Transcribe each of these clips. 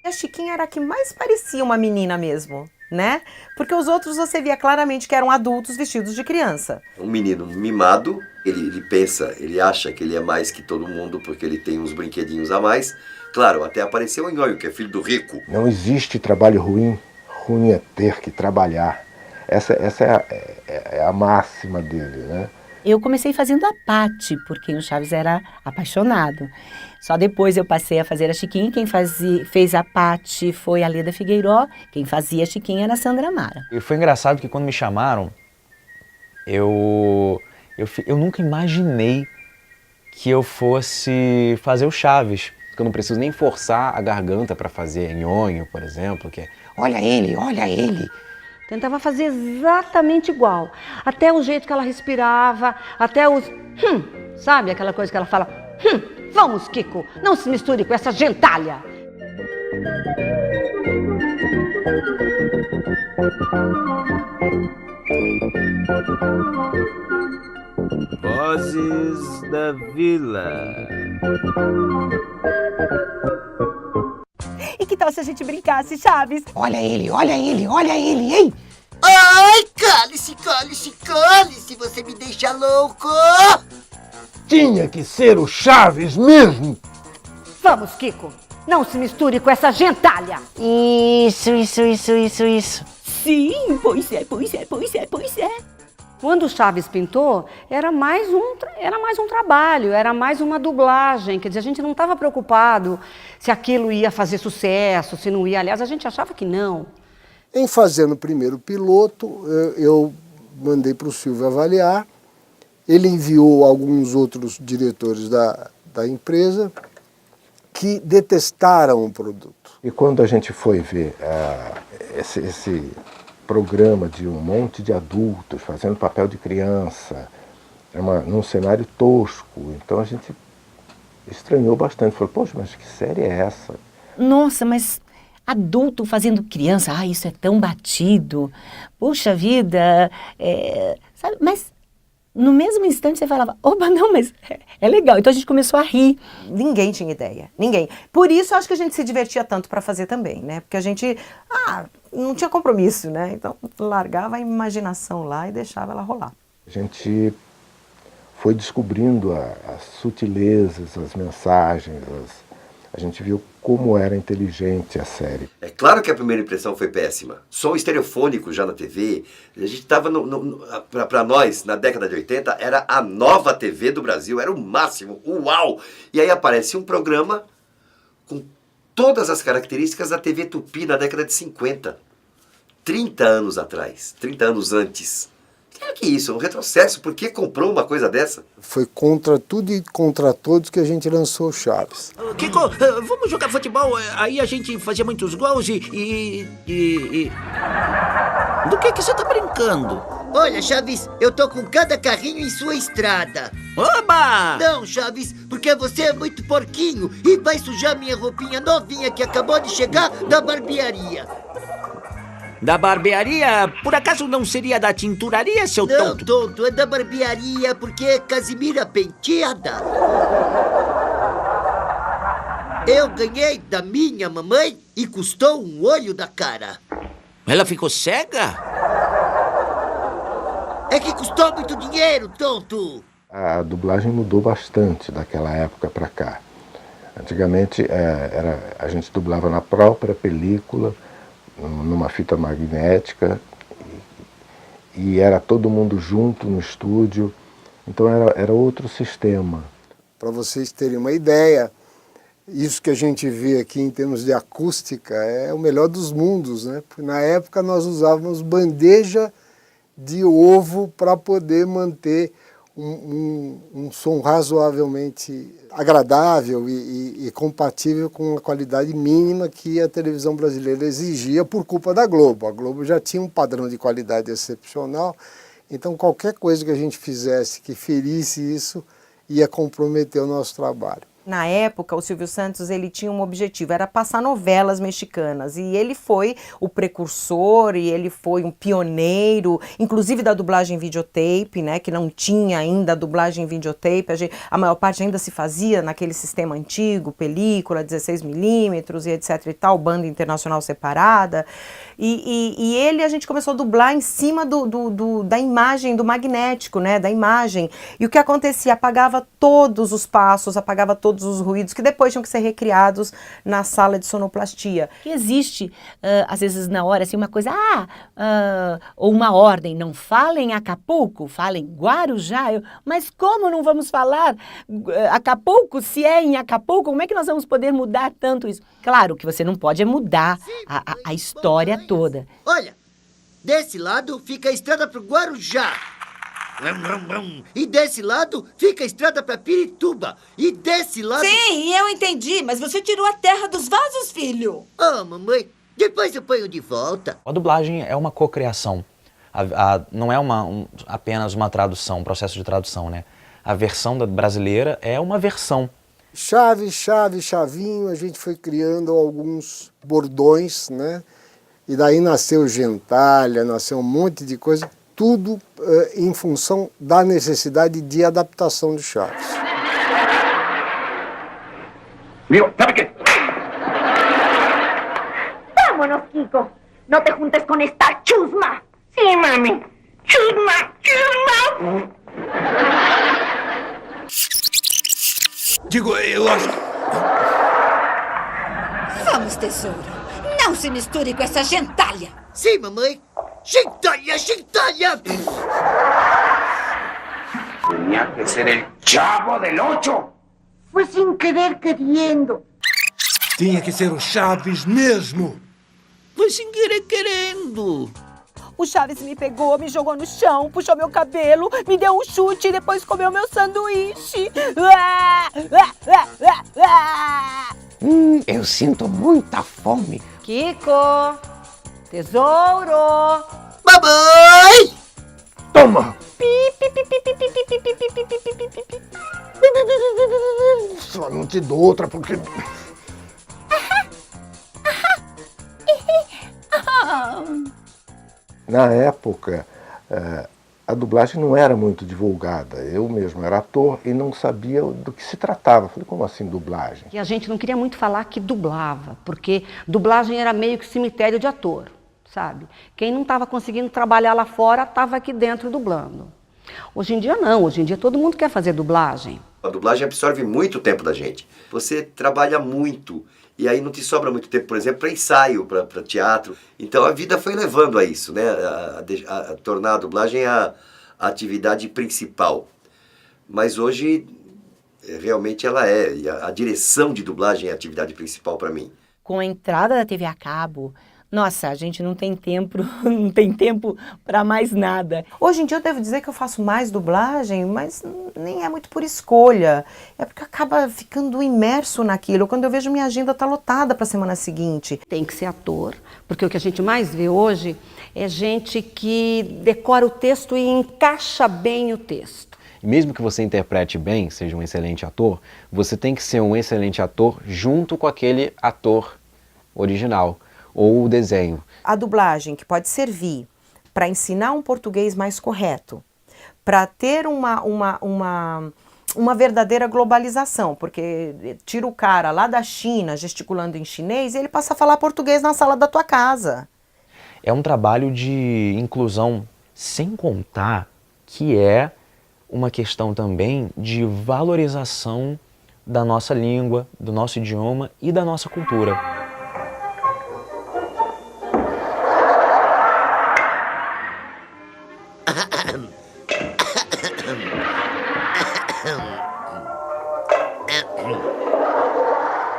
E a Chiquinha era a que mais parecia uma menina mesmo, né? Porque os outros você via claramente que eram adultos vestidos de criança. Um menino mimado, ele pensa, ele acha que ele é mais que todo mundo porque ele tem uns brinquedinhos a mais. Claro, até apareceu o Nhonho, que é filho do rico. Não existe trabalho ruim, ruim é ter que trabalhar. Essa é a máxima dele, né? Eu comecei fazendo a Patty, porque o Chaves era apaixonado. Só depois eu passei a fazer a Chiquinha. Quem fez a Patty foi a Leda Figueiró. Quem fazia a Chiquinha era a Sandra Mara. E foi engraçado que quando me chamaram, eu nunca imaginei que eu fosse fazer o Chaves. Eu não preciso nem forçar a garganta para fazer Nhonho, por exemplo, que é olha ele, olha ele. Tentava fazer exatamente igual. Até o jeito que ela respirava, até os sabe aquela coisa que ela fala? Vamos, Kiko, não se misture com essa gentalha. Vozes da Vila. E que tal se a gente brincasse, Chaves? Olha ele, olha ele, olha ele, hein? Ai, cale-se, cale-se, cale-se, você me deixa louco! Tinha que ser o Chaves mesmo! Vamos, Kiko, não se misture com essa gentalha. Isso. Sim, pois é. Quando o Chaves pintou, era mais um trabalho, era mais uma dublagem. Quer dizer, a gente não estava preocupado se aquilo ia fazer sucesso, se não ia. Aliás, a gente achava que não. Em fazendo o primeiro piloto, eu mandei para o Silvio avaliar. Ele enviou alguns outros diretores da empresa que detestaram o produto. E quando a gente foi ver esse programa de um monte de adultos fazendo papel de criança, num cenário tosco, então a gente estranhou bastante. Falou, poxa, mas que série é essa? Nossa, mas adulto fazendo criança, isso é tão batido. Puxa vida, sabe? Mas no mesmo instante você falava, opa, não, mas é legal. Então a gente começou a rir. Ninguém tinha ideia, ninguém. Por isso acho que a gente se divertia tanto para fazer também, né? Porque a gente não tinha compromisso, né? Então largava a imaginação lá e deixava ela rolar. A gente foi descobrindo as sutilezas, as mensagens, a gente viu como era inteligente a série. É claro que a primeira impressão foi péssima. Som estereofônico já na TV. A gente estava, para nós, na década de 80, era a nova TV do Brasil, era o máximo, uau! E aí aparece um programa com todas as características da TV Tupi na década de 50. 30 anos atrás, 30 anos antes. Que é isso? Um retrocesso. Por que comprou uma coisa dessa? Foi contra tudo e contra todos que a gente lançou o Chaves. Kiko, vamos jogar futebol? Aí a gente fazia muitos gols e... Do que você tá brincando? Olha, Chaves, eu tô com cada carrinho em sua estrada. Oba! Não, Chaves, porque você é muito porquinho e vai sujar minha roupinha novinha que acabou de chegar da barbearia. Da barbearia? Por acaso não seria da tinturaria, seu Não, tonto? tonto, é da barbearia porque é Casimira Penteada. Eu ganhei da minha mamãe e custou um olho da cara. Ela ficou cega? É que custou muito dinheiro, tonto. A dublagem mudou bastante daquela época para cá. Antigamente a gente dublava na própria película, numa fita magnética, e era todo mundo junto no estúdio, então era outro sistema. Para vocês terem uma ideia, isso que a gente vê aqui em termos de acústica é o melhor dos mundos, né? Porque na época nós usávamos bandeja de ovo para poder manter um som razoavelmente agradável e compatível com a qualidade mínima que a televisão brasileira exigia por culpa da Globo. A Globo já tinha um padrão de qualidade excepcional, então qualquer coisa que a gente fizesse que ferisse isso ia comprometer o nosso trabalho. Na época, o Silvio Santos, ele tinha um objetivo, era passar novelas mexicanas, e ele foi o precursor, e ele foi um pioneiro, inclusive da dublagem em videotape, né, que não tinha ainda a dublagem em videotape, a maior parte ainda se fazia naquele sistema antigo, película, 16mm e etc e tal, banda internacional separada, e ele, a gente começou a dublar em cima da imagem, do magnético, né, da imagem, e o que acontecia? Apagava todos os passos, apagava todos os ruídos que depois tinham que ser recriados na sala de sonoplastia. Que existe, às vezes na hora, assim, uma coisa, ou uma ordem, não falem Acapulco, falem Guarujá, mas como não vamos falar Acapulco se é em Acapulco? Como é que nós vamos poder mudar tanto isso? Claro que você não pode mudar a história toda. Olha, desse lado fica a estrada pro Guarujá. E desse lado fica a estrada para Pirituba. E desse lado... Sim, eu entendi, mas você tirou a terra dos vasos, filho. Ah, mamãe, depois eu ponho de volta. A dublagem é uma cocriação. Não é apenas uma tradução, um processo de tradução, né? A versão brasileira é uma versão. Chave, chavinho, a gente foi criando alguns bordões, né? E daí nasceu gentalha, nasceu um monte de coisa, tudo em função da necessidade de adaptação de Chaves. Digo, ¿sabe qué? Vámonos, Kiko. No te juntes con esta chusma. Sí, mami. Chusma, chusma. Digo, eu acho... Vamos, tesouro. Não se misture com essa gentalha. Sim, mamãe. Gentalha, gentalha. Tenía que ser el Chavo del Ocho. Fue sin querer queriendo. Tinha que ser o Chaves mesmo. Foi sem querer querendo. O Chaves me pegou, me jogou no chão, puxou meu cabelo, me deu um chute e depois comeu meu sanduíche. Eu sinto muita fome. Kiko, tesouro. Mamãe! Toma! Só não te dou outra porque... Na época, a dublagem não era muito divulgada. Eu mesmo era ator e não sabia do que se tratava. Falei, como assim dublagem? E a gente não queria muito falar que dublava, porque dublagem era meio que cemitério de ator, sabe? Quem não estava conseguindo trabalhar lá fora estava aqui dentro dublando. Hoje em dia não, hoje em dia todo mundo quer fazer dublagem. A dublagem absorve muito tempo da gente. Você trabalha muito e aí não te sobra muito tempo, por exemplo, para ensaio, para teatro. Então a vida foi levando a isso, né? A tornar a dublagem a atividade principal. Mas hoje, realmente ela é. A direção de dublagem é a atividade principal para mim. Com a entrada da TV a cabo, nossa, a gente não tem tempo para mais nada. Hoje em dia eu devo dizer que eu faço mais dublagem, mas nem é muito por escolha. É porque acaba ficando imerso naquilo. Quando eu vejo minha agenda tá lotada para a semana seguinte. Tem que ser ator, porque o que a gente mais vê hoje é gente que decora o texto e encaixa bem o texto. Mesmo que você interprete bem, seja um excelente ator, você tem que ser um excelente ator junto com aquele ator original ou o desenho. A dublagem que pode servir para ensinar um português mais correto, para ter uma verdadeira globalização, porque tira o cara lá da China gesticulando em chinês e ele passa a falar português na sala da tua casa. É um trabalho de inclusão, sem contar que é uma questão também de valorização da nossa língua, do nosso idioma e da nossa cultura.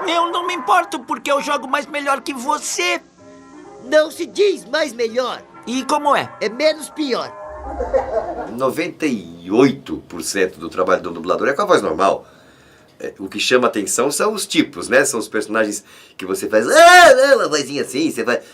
Eu não me importo porque eu jogo mais melhor que você. Não se diz mais melhor. E como é? É menos pior. 98% do trabalho do dublador é com a voz normal. O que chama atenção são os tipos, né? São os personagens que você faz, uma vozinha assim, você faz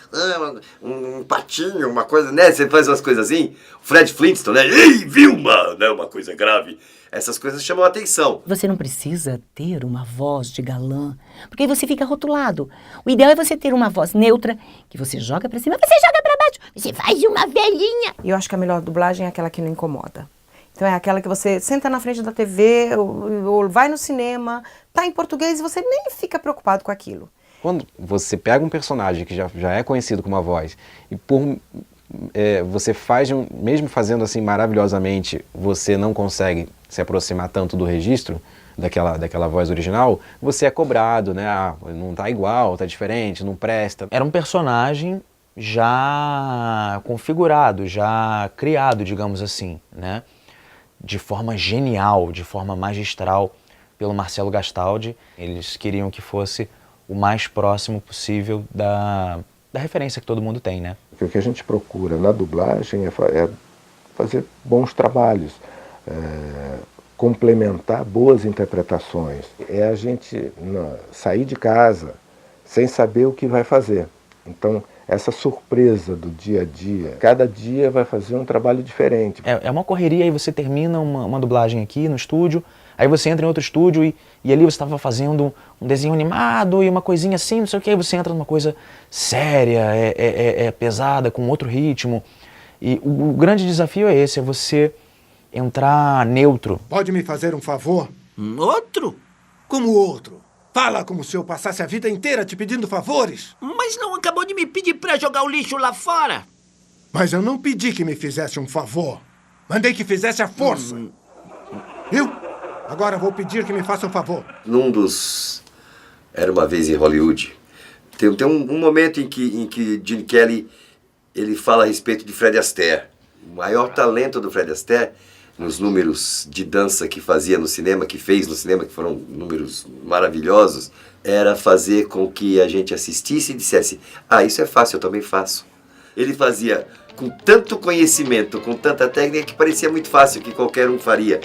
um patinho, uma coisa, né? Você faz umas coisas assim. O Fred Flintstone, né? Ei, Vilma! Né? Uma coisa grave. Essas coisas chamam atenção. Você não precisa ter uma voz de galã, porque aí você fica rotulado. O ideal é você ter uma voz neutra, que você joga pra cima, você joga pra baixo, você faz uma velhinha. E eu acho que a melhor dublagem é aquela que não incomoda. Então é aquela que você senta na frente da TV, ou vai no cinema, tá em português e você nem fica preocupado com aquilo. Quando você pega um personagem que já é conhecido com uma voz, e você faz, mesmo fazendo assim maravilhosamente, você não consegue se aproximar tanto do registro daquela voz original, você é cobrado, né? Ah, não tá igual, tá diferente, não presta. Era um personagem já configurado, já criado, digamos assim, né? De forma genial, de forma magistral pelo Marcelo Gastaldi. Eles queriam que fosse o mais próximo possível da referência que todo mundo tem, né? O que a gente procura na dublagem é fazer bons trabalhos, complementar boas interpretações. É a gente sair de casa sem saber o que vai fazer. Então, essa surpresa do dia a dia, cada dia vai fazer um trabalho diferente. É uma correria, aí você termina uma dublagem aqui no estúdio, aí você entra em outro estúdio e ali você estava fazendo um desenho animado e uma coisinha assim, não sei o que, aí você entra numa coisa séria, pesada, com outro ritmo. E o grande desafio é esse, é você entrar neutro. Pode me fazer um favor? Outro? Como outro? Fala como se eu passasse a vida inteira te pedindo favores. Mas não acabou de me pedir pra jogar o lixo lá fora? Mas eu não pedi que me fizesse um favor. Mandei que fizesse a força. Viu? Agora vou pedir que me faça um favor. Num dos... Era uma vez em Hollywood. Tem um momento em que Gene Kelly ele fala a respeito de Fred Astaire. O maior talento do Fred Astaire, nos números de dança que fazia no cinema, que fez no cinema, que foram números maravilhosos, era fazer com que a gente assistisse e dissesse: ah, isso é fácil, eu também faço. Ele fazia com tanto conhecimento, com tanta técnica, que parecia muito fácil, que qualquer um faria.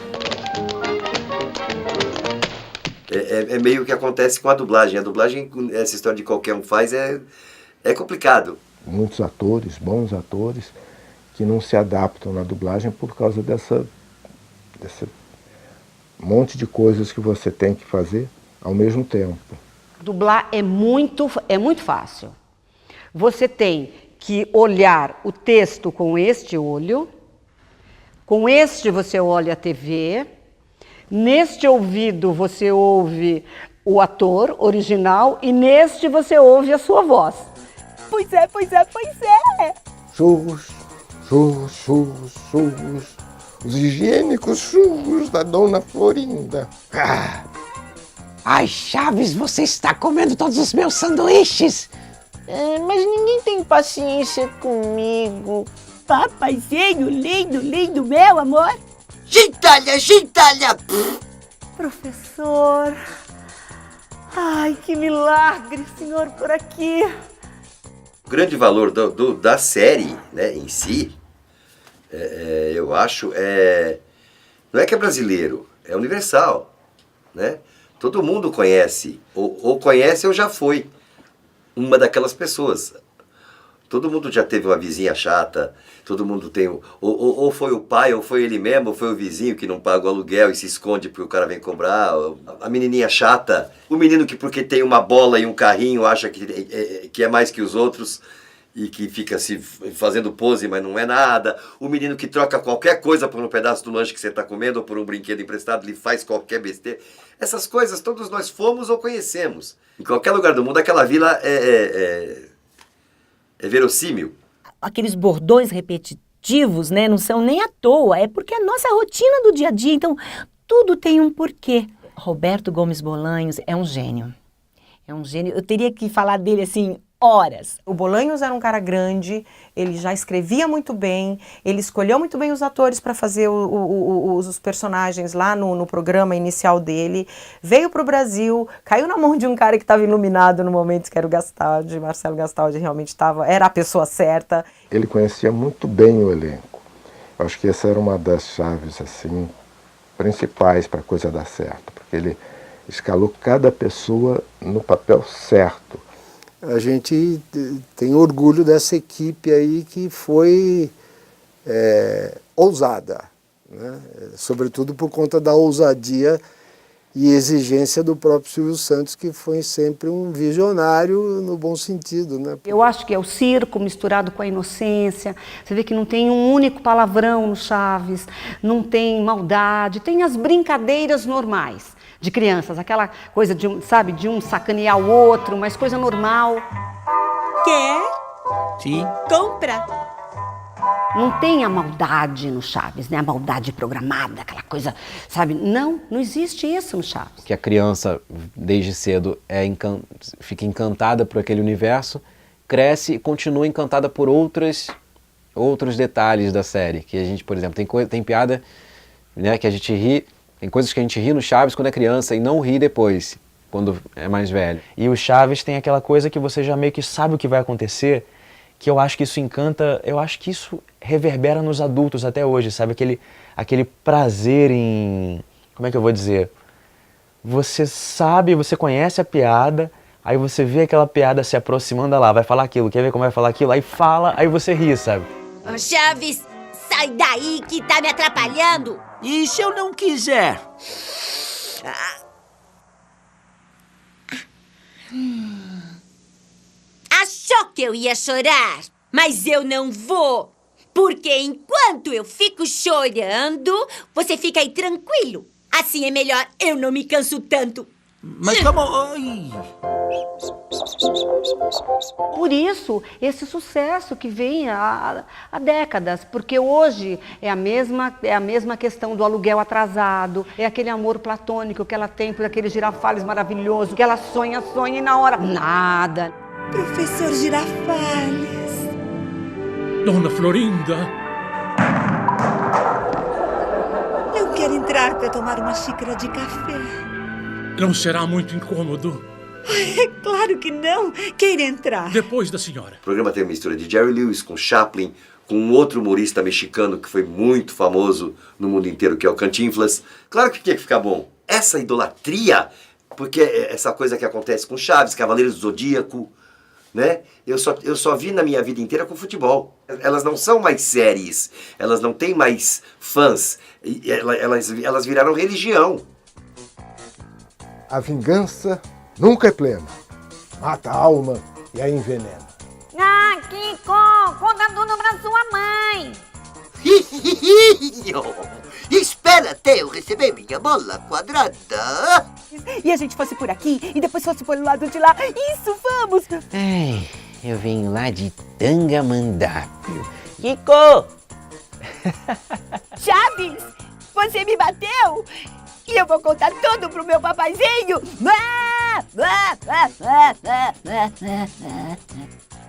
É meio que acontece com a dublagem. A dublagem, essa história de qualquer um faz, é complicado. Muitos atores, bons atores, que não se adaptam na dublagem por causa desse monte de coisas que você tem que fazer ao mesmo tempo. Dublar é muito fácil. Você tem que olhar o texto com este olho, com este você olha a TV, neste ouvido você ouve o ator original e neste você ouve a sua voz. Pois é, pois é, pois é. Churros, churros, churros, churros. Os higiênicos churros da Dona Florinda. Ah. Ai, Chaves, você está comendo todos os meus sanduíches. Mas ninguém tem paciência comigo. Papaizinho, lindo, lindo, meu amor. Gentalha, gentalha! Professor. Ai, que milagre, senhor, por aqui. O grande valor da série, né, em si, eu acho, não é que é brasileiro, é universal, né? Todo mundo conhece, ou conhece ou já foi uma daquelas pessoas. Todo mundo já teve uma vizinha chata, todo mundo tem, ou foi o pai, ou foi ele mesmo, ou foi o vizinho que não paga o aluguel e se esconde porque o cara vem cobrar, a menininha chata, o menino que porque tem uma bola e um carrinho acha que é mais que os outros e que fica se fazendo pose, mas não é nada, o menino que troca qualquer coisa por um pedaço do lanche que você está comendo ou por um brinquedo emprestado, ele faz qualquer besteira. Essas coisas todos nós fomos ou conhecemos. Em qualquer lugar do mundo, aquela vila é verossímil. Aqueles bordões repetitivos, né, não são nem à toa, é porque é a nossa rotina do dia a dia, então tudo tem um porquê. Roberto Gomes Bolanhos é um gênio. É um gênio. Eu teria que falar dele assim horas. O Bolanhos era um cara grande, ele já escrevia muito bem, ele escolheu muito bem os atores para fazer os personagens lá no programa inicial dele, veio para o Brasil, caiu na mão de um cara que estava iluminado no momento, que era o Gastaldi, Marcelo Gastaldi realmente era a pessoa certa. Ele conhecia muito bem o elenco. Eu acho que essa era uma das chaves assim, principais para a coisa dar certo, porque escalou cada pessoa no papel certo. A gente tem orgulho dessa equipe aí que foi ousada, né? Sobretudo por conta da ousadia e exigência do próprio Silvio Santos, que foi sempre um visionário no bom sentido, né? Eu acho que é o circo misturado com a inocência. Você vê que não tem um único palavrão no Chaves, não tem maldade, tem as brincadeiras normais de crianças, aquela coisa de de um sacanear o outro, mas coisa normal. Quer? Sim. Compra. Não tem a maldade no Chaves, né? A maldade programada, aquela coisa, sabe? Não existe isso no Chaves. Que a criança, desde cedo, fica encantada por aquele universo, cresce e continua encantada por outros detalhes da série. Que a gente, por exemplo, tem piada, né, que a gente ri, tem coisas que a gente ri no Chaves quando é criança e não ri depois, quando é mais velho. E o Chaves tem aquela coisa que você já meio que sabe o que vai acontecer, que eu acho que isso encanta, eu acho que isso reverbera nos adultos até hoje, sabe? Aquele prazer em... Como é que eu vou dizer? Você sabe, você conhece a piada, aí você vê aquela piada se aproximando, lá, vai falar aquilo, quer ver como vai falar aquilo? Aí fala, aí você ri, sabe? Ô, Chaves, sai daí que tá me atrapalhando. E se eu não quiser? Achou que eu ia chorar, mas eu não vou. Porque enquanto eu fico chorando, você fica aí tranquilo. Assim é melhor, eu não me canso tanto. Mas como... Ai. Por isso, esse sucesso que vem há décadas, porque hoje é a mesma questão do aluguel atrasado, é aquele amor platônico que ela tem por aquele Girafales maravilhoso, que ela sonha e na hora, nada. Professor Girafales. Dona Florinda. Eu quero entrar para tomar uma xícara de café. Não será muito incômodo. É claro que não. Queira entrar. Depois da senhora. O programa tem uma mistura de Jerry Lewis com Chaplin, com um outro humorista mexicano que foi muito famoso no mundo inteiro, que é o Cantinflas. Claro que tinha que ficar bom. Essa idolatria, porque essa coisa que acontece com Chaves, Cavaleiros do Zodíaco, né? Eu só vi na minha vida inteira com futebol. Elas não são mais séries, elas não têm mais fãs, elas viraram religião. A vingança nunca é plena. Mata a alma e a envenena. Ah, Kiko, conta tudo pra sua mãe. Espera até eu receber minha bola quadrada. E a gente fosse por aqui e depois fosse pelo lado de lá. Isso, vamos! Ai, eu venho lá de Tangamandápio. Kiko! Chaves, você me bateu? E eu vou contar tudo pro meu papaizinho!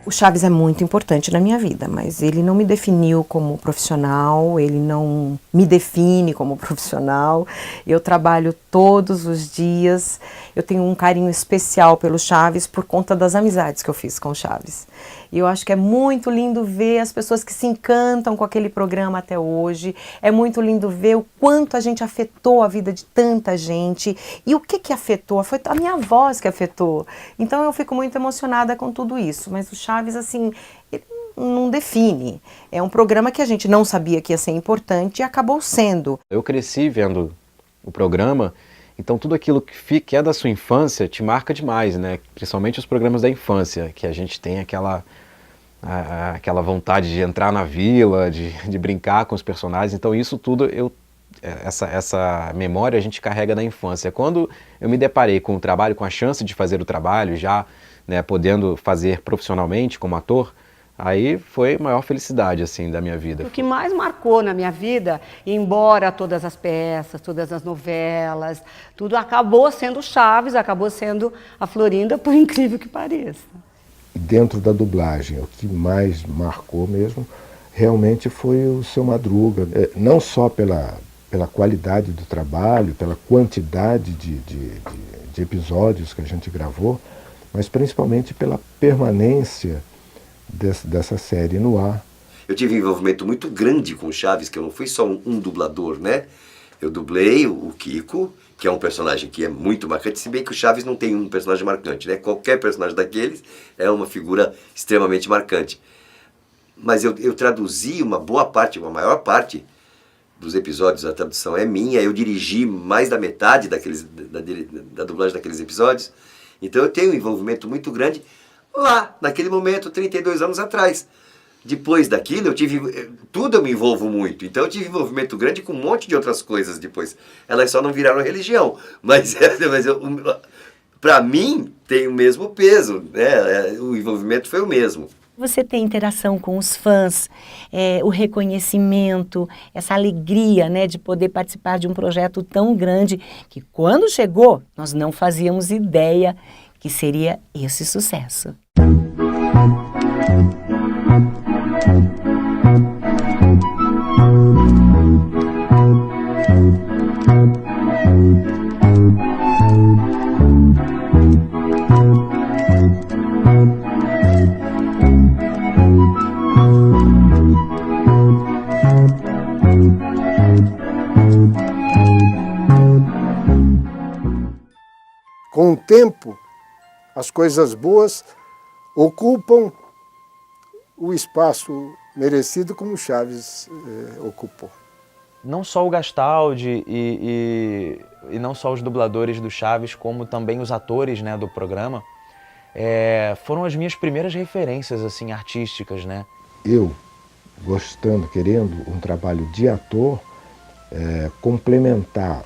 O Chaves é muito importante na minha vida, mas ele não me definiu como profissional, ele não me define como profissional. Eu trabalho todos os dias, eu tenho um carinho especial pelo Chaves por conta das amizades que eu fiz com o Chaves. E eu acho que é muito lindo ver as pessoas que se encantam com aquele programa até hoje. É muito lindo ver o quanto a gente afetou a vida de tanta gente. E o que afetou? Foi a minha voz que afetou. Então eu fico muito emocionada com tudo isso. Mas o Chaves, assim, ele não define. É um programa que a gente não sabia que ia ser importante e acabou sendo. Eu cresci vendo o programa, então tudo aquilo que é da sua infância te marca demais, né? Principalmente os programas da infância, que a gente tem aquela vontade de entrar na vila, de brincar com os personagens. Então isso tudo, essa memória a gente carrega da infância. Quando eu me deparei com o trabalho, com a chance de fazer o trabalho, já, né, podendo fazer profissionalmente como ator, aí foi a maior felicidade, assim, da minha vida. O que mais marcou na minha vida, embora todas as peças, todas as novelas, tudo acabou sendo Chaves, acabou sendo a Florinda, por incrível que pareça. Dentro da dublagem, o que mais marcou mesmo, realmente foi o Seu Madruga. Não só pela qualidade do trabalho, pela quantidade de episódios que a gente gravou, mas principalmente pela permanência dessa série no ar. Eu tive um envolvimento muito grande com o Chaves, que eu não fui só um dublador, né? Eu dublei o Kiko que é um personagem que é muito marcante, se bem que o Chaves não tem um personagem marcante, né? Qualquer personagem daqueles é uma figura extremamente marcante. Mas eu traduzi uma boa parte, uma maior parte dos episódios, a tradução é minha, eu dirigi mais da metade da dublagem daqueles episódios, então eu tenho um envolvimento muito grande lá, naquele momento, 32 anos atrás. Depois daquilo, tudo eu me envolvo muito, então eu tive envolvimento grande com um monte de outras coisas depois. Elas só não viraram religião, mas para mim tem o mesmo peso, né? O envolvimento foi o mesmo. Você tem interação com os fãs, o reconhecimento, essa alegria, né, de poder participar de um projeto tão grande que quando chegou, nós não fazíamos ideia que seria esse sucesso. Com o tempo, as coisas boas ocupam o espaço merecido como Chaves ocupou. Não só o Gastaldi e não só os dubladores do Chaves, como também os atores, né, do programa, foram as minhas primeiras referências assim, artísticas, né? Eu, gostando, querendo um trabalho de ator, complementar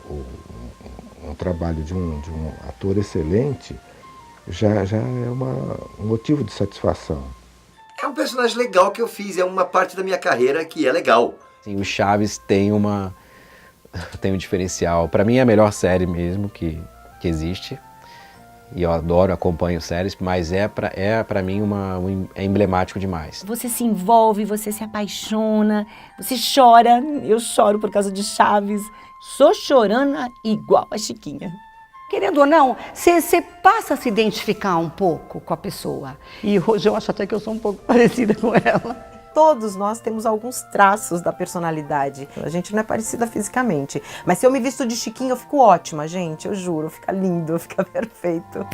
um trabalho de um ator excelente, já é um motivo de satisfação. É um personagem legal que eu fiz, é uma parte da minha carreira que é legal. Sim, o Chaves tem um diferencial. Para mim é a melhor série mesmo que existe. E eu adoro, acompanho séries, mas para mim é emblemático demais. Você se envolve, você se apaixona, você chora. Eu choro por causa de Chaves. Sou chorona igual a Chiquinha. Querendo ou não, você passa a se identificar um pouco com a pessoa. E hoje eu acho até que eu sou um pouco parecida com ela. Todos nós temos alguns traços da personalidade. A gente não é parecida fisicamente. Mas se eu me visto de Chiquinha, eu fico ótima, gente. Eu juro, fica lindo, fica perfeito.